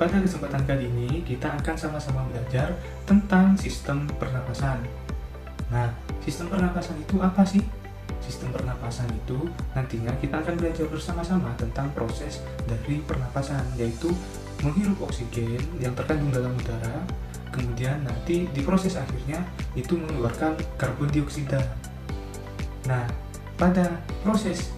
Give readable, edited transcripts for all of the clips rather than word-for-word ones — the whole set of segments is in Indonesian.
Pada kesempatan kali ini, kita akan sama-sama belajar tentang sistem pernapasan. Nah, sistem pernapasan itu apa sih? Sistem pernapasan itu nantinya kita akan belajar bersama-sama tentang proses dari pernapasan, yaitu menghirup oksigen yang terkandung dalam udara, kemudian nanti di proses akhirnya itu mengeluarkan karbon dioksida. Nah, pada proses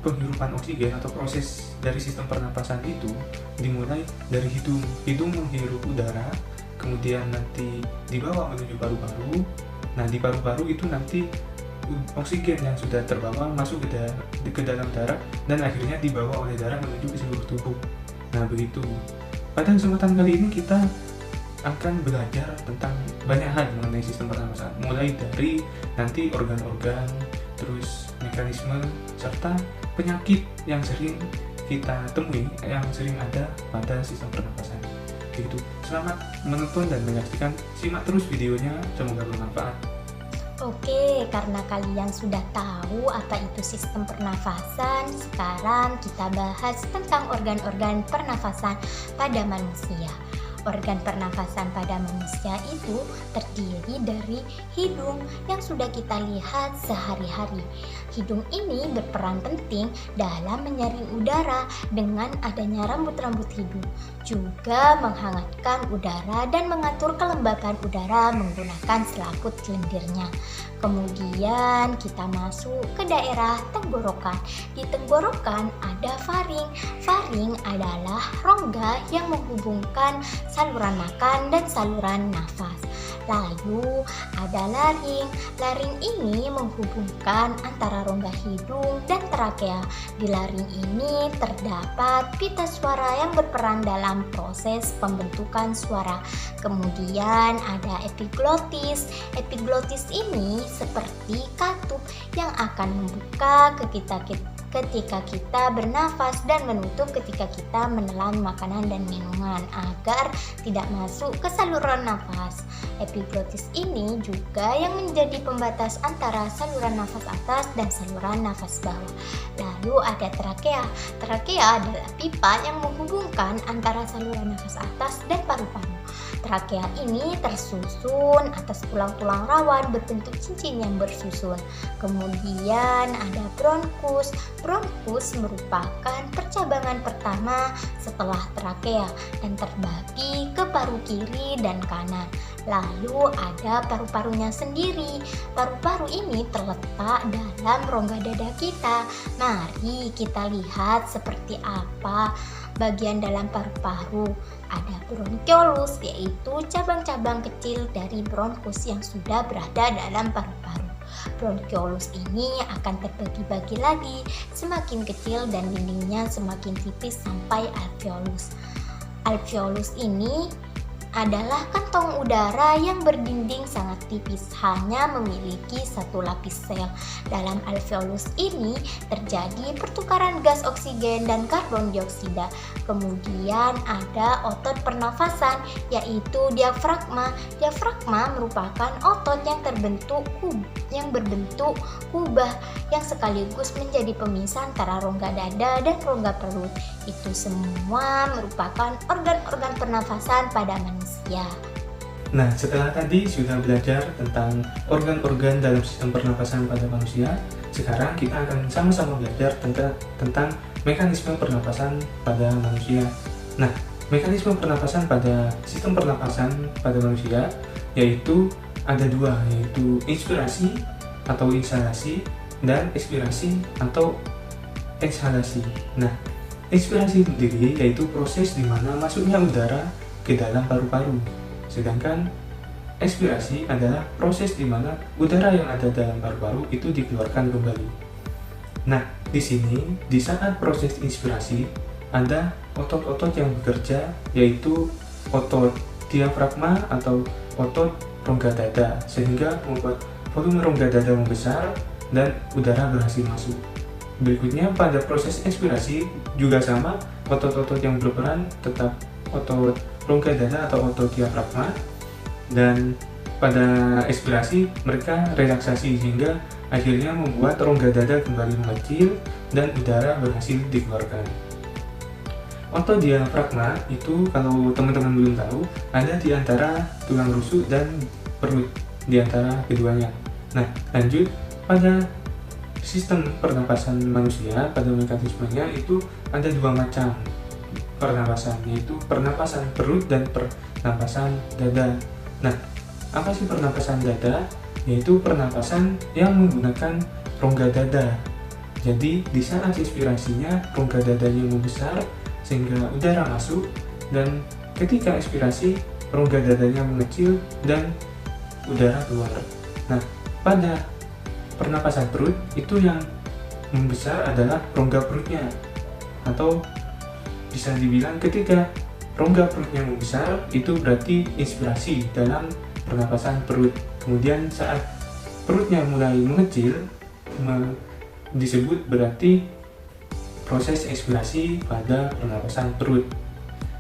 penghirupan oksigen atau proses dari sistem pernapasan itu dimulai dari hidung menghirup udara, kemudian nanti dibawa menuju paru-paru. Nah, di paru-paru itu nanti oksigen yang sudah terbawa masuk ke dalam darah dan akhirnya dibawa oleh darah menuju ke seluruh tubuh. Nah, begitu. Pada kesempatan kali ini kita akan belajar tentang banyak hal mengenai sistem pernapasan, mulai dari nanti organ-organ, terus mekanisme, serta penyakit yang sering kita temui, yang sering ada pada sistem pernapasan. Begitu. Selamat menonton dan menyaksikan, simak terus videonya, semoga bermanfaat. Oke, karena kalian sudah tahu apa itu sistem pernafasan, sekarang kita bahas tentang organ-organ pernafasan pada manusia. Organ pernafasan pada manusia itu terdiri dari hidung yang sudah kita lihat sehari-hari. Hidung ini berperan penting dalam menyaring udara dengan adanya rambut-rambut hidung, juga menghangatkan udara dan mengatur kelembapan udara menggunakan selaput lendirnya. Kemudian kita masuk ke daerah tenggorokan. Di tenggorokan ada faring. Faring adalah rongga yang menghubungkan saluran makan dan saluran nafas. Lalu ada laring. Laring ini menghubungkan antara rongga hidung dan trakea. Di laring ini terdapat pita suara yang berperan dalam proses pembentukan suara. Kemudian ada epiglotis. Epiglotis ini seperti katup yang akan membuka ketika kita bernafas dan menutup ketika kita menelan makanan dan minuman agar tidak masuk ke saluran nafas. Epiglotis ini juga yang menjadi pembatas antara saluran nafas atas dan saluran nafas bawah. Lalu ada trakea. Trakea adalah pipa yang menghubungkan antara saluran nafas atas dan paru-paru. Trakea ini tersusun atas tulang-tulang rawan berbentuk cincin yang bersusun. Kemudian ada bronkus. Bronkus merupakan percabangan pertama setelah trakea dan terbagi ke paru kiri dan kanan. Lalu ada paru-parunya sendiri. Paru-paru ini terletak dalam rongga dada kita. Mari kita lihat seperti apa bagian dalam paru-paru. Ada bronkiolus, yaitu cabang-cabang kecil dari bronkus yang sudah berada dalam paru-paru. Bronkiolus ini akan terbagi-bagi lagi, semakin kecil dan dindingnya semakin tipis sampai alveolus. Alveolus ini adalah kantong udara yang berdinding sangat tipis, hanya memiliki satu lapis sel. Dalam alveolus ini terjadi pertukaran gas oksigen dan karbon dioksida. Kemudian ada otot pernafasan, yaitu diafragma. Diafragma merupakan otot yang berbentuk kubah yang sekaligus menjadi pemisah antara rongga dada dan rongga perut. Itu semua merupakan organ-organ pernafasan pada manusia. Nah, setelah tadi sudah belajar tentang organ-organ dalam sistem pernapasan pada manusia, sekarang kita akan sama-sama belajar tentang mekanisme pernapasan pada manusia. Nah, mekanisme pernapasan pada sistem pernapasan pada manusia yaitu ada dua, yaitu inspirasi atau inhalasi dan ekspirasi atau ekshalasi. Nah, inspirasi sendiri yaitu proses di mana masuknya udara ke dalam paru-paru. Sedangkan ekspirasi adalah proses di mana udara yang ada dalam paru-paru itu dikeluarkan kembali. Nah, di sini di saat proses inspirasi ada otot-otot yang bekerja, yaitu otot diafragma atau otot rongga dada, sehingga membuat volume rongga dada membesar dan udara berhasil masuk. Berikutnya pada proses ekspirasi juga sama, otot-otot yang berperan tetap otot rongga dada atau otot diafragma, dan pada ekspirasi mereka relaksasi sehingga akhirnya membuat rongga dada kembali mengecil dan udara berhasil dikeluarkan. Otodiafragma itu kalau teman-teman belum tahu ada di antara tulang rusuk dan perut, di antara keduanya. Nah, lanjut pada sistem pernapasan manusia, pada mekanismenya itu ada dua macam pernapasan, yaitu pernapasan perut dan pernapasan dada. Nah, apa sih pernapasan dada? Yaitu pernapasan yang menggunakan rongga dada. Jadi di saat inspirasinya rongga dadanya membesar sehingga udara masuk, dan ketika ekspirasi rongga dadanya mengecil dan udara keluar. Nah, pada pernapasan perut itu yang membesar adalah rongga perutnya, atau bisa dibilang ketika rongga perutnya membesar itu berarti inspirasi dalam pernapasan perut. Kemudian saat perutnya mulai mengecil disebut berarti proses ekspirasi pada pernapasan perut.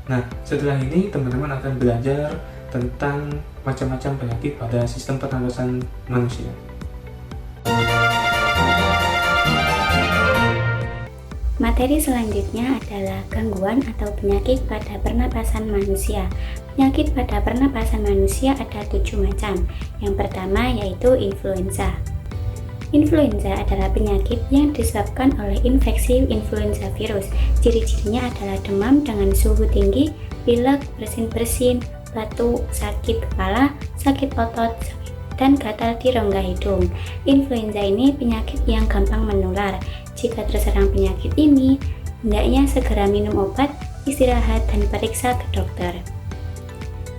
Nah, setelah ini teman-teman akan belajar tentang macam-macam penyakit pada sistem pernapasan manusia. Materi selanjutnya adalah gangguan atau penyakit pada pernapasan manusia. Penyakit pada pernapasan manusia ada 7 macam. Yang pertama yaitu influenza. Influenza adalah penyakit yang disebabkan oleh infeksi influenza virus. Ciri-cirinya adalah demam dengan suhu tinggi, pilek, bersin-bersin, batuk, sakit kepala, sakit otot, dan gatal di rongga hidung. Influenza ini penyakit yang gampang menular. Jika terserang penyakit ini, hendaknya segera minum obat, istirahat, dan periksa ke dokter.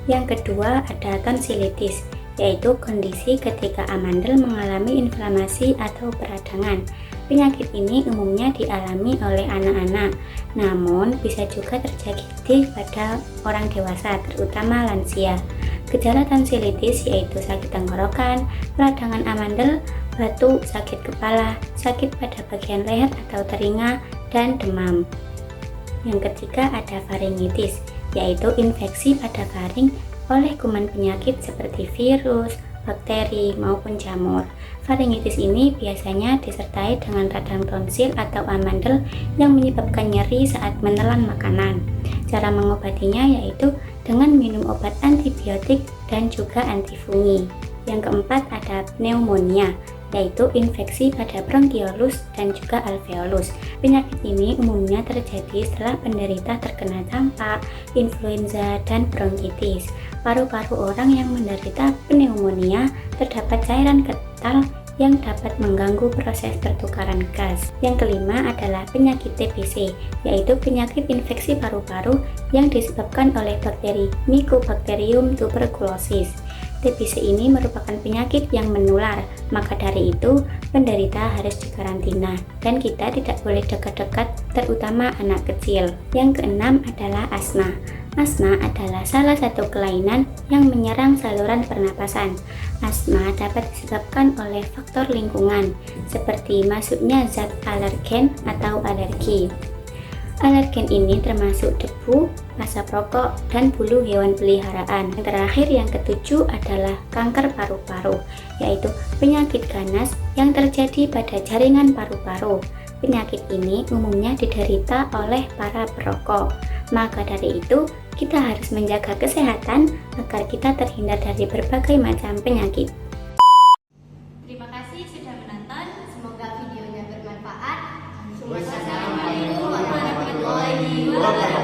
Yang kedua ada tonsilitis, yaitu kondisi ketika amandel mengalami inflamasi atau peradangan. Penyakit ini umumnya dialami oleh anak-anak, namun bisa juga terjadi pada orang dewasa, terutama lansia. Gejala tonsilitis yaitu sakit tenggorokan, peradangan amandel, batuk, sakit kepala, sakit pada bagian leher atau telinga, dan demam. Yang ketiga ada faringitis, yaitu infeksi pada faring oleh kuman penyakit seperti virus, bakteri, maupun jamur. Faringitis ini biasanya disertai dengan radang tonsil atau amandel yang menyebabkan nyeri saat menelan makanan. Cara mengobatinya yaitu dengan minum obat antibiotik dan juga antifungi. Yang keempat ada pneumonia, yaitu infeksi pada bronkiolus dan juga alveolus. Penyakit ini umumnya terjadi setelah penderita terkena campak, influenza, dan bronkitis. Paru-paru orang yang menderita pneumonia terdapat cairan kental yang dapat mengganggu proses pertukaran gas. Yang kelima adalah penyakit TBC, yaitu penyakit infeksi paru-paru yang disebabkan oleh bakteri Mycobacterium tuberculosis. TBC ini merupakan penyakit yang menular, maka dari itu penderita harus dikarantina dan kita tidak boleh dekat-dekat, terutama anak kecil. Yang keenam adalah asma. Asma adalah salah satu kelainan yang menyerang saluran pernapasan. Asma dapat disebabkan oleh faktor lingkungan, seperti masuknya zat alergen atau alergi. Alergen ini termasuk debu, asap rokok, dan bulu hewan peliharaan. Yang terakhir, yang ketujuh adalah kanker paru-paru, yaitu penyakit ganas yang terjadi pada jaringan paru-paru. Penyakit ini umumnya diderita oleh para perokok. Maka dari itu, kita harus menjaga kesehatan agar kita terhindar dari berbagai macam penyakit. Terima kasih sudah menonton, semoga videonya bermanfaat. Wassalamualaikum warahmatullahi wabarakatuh.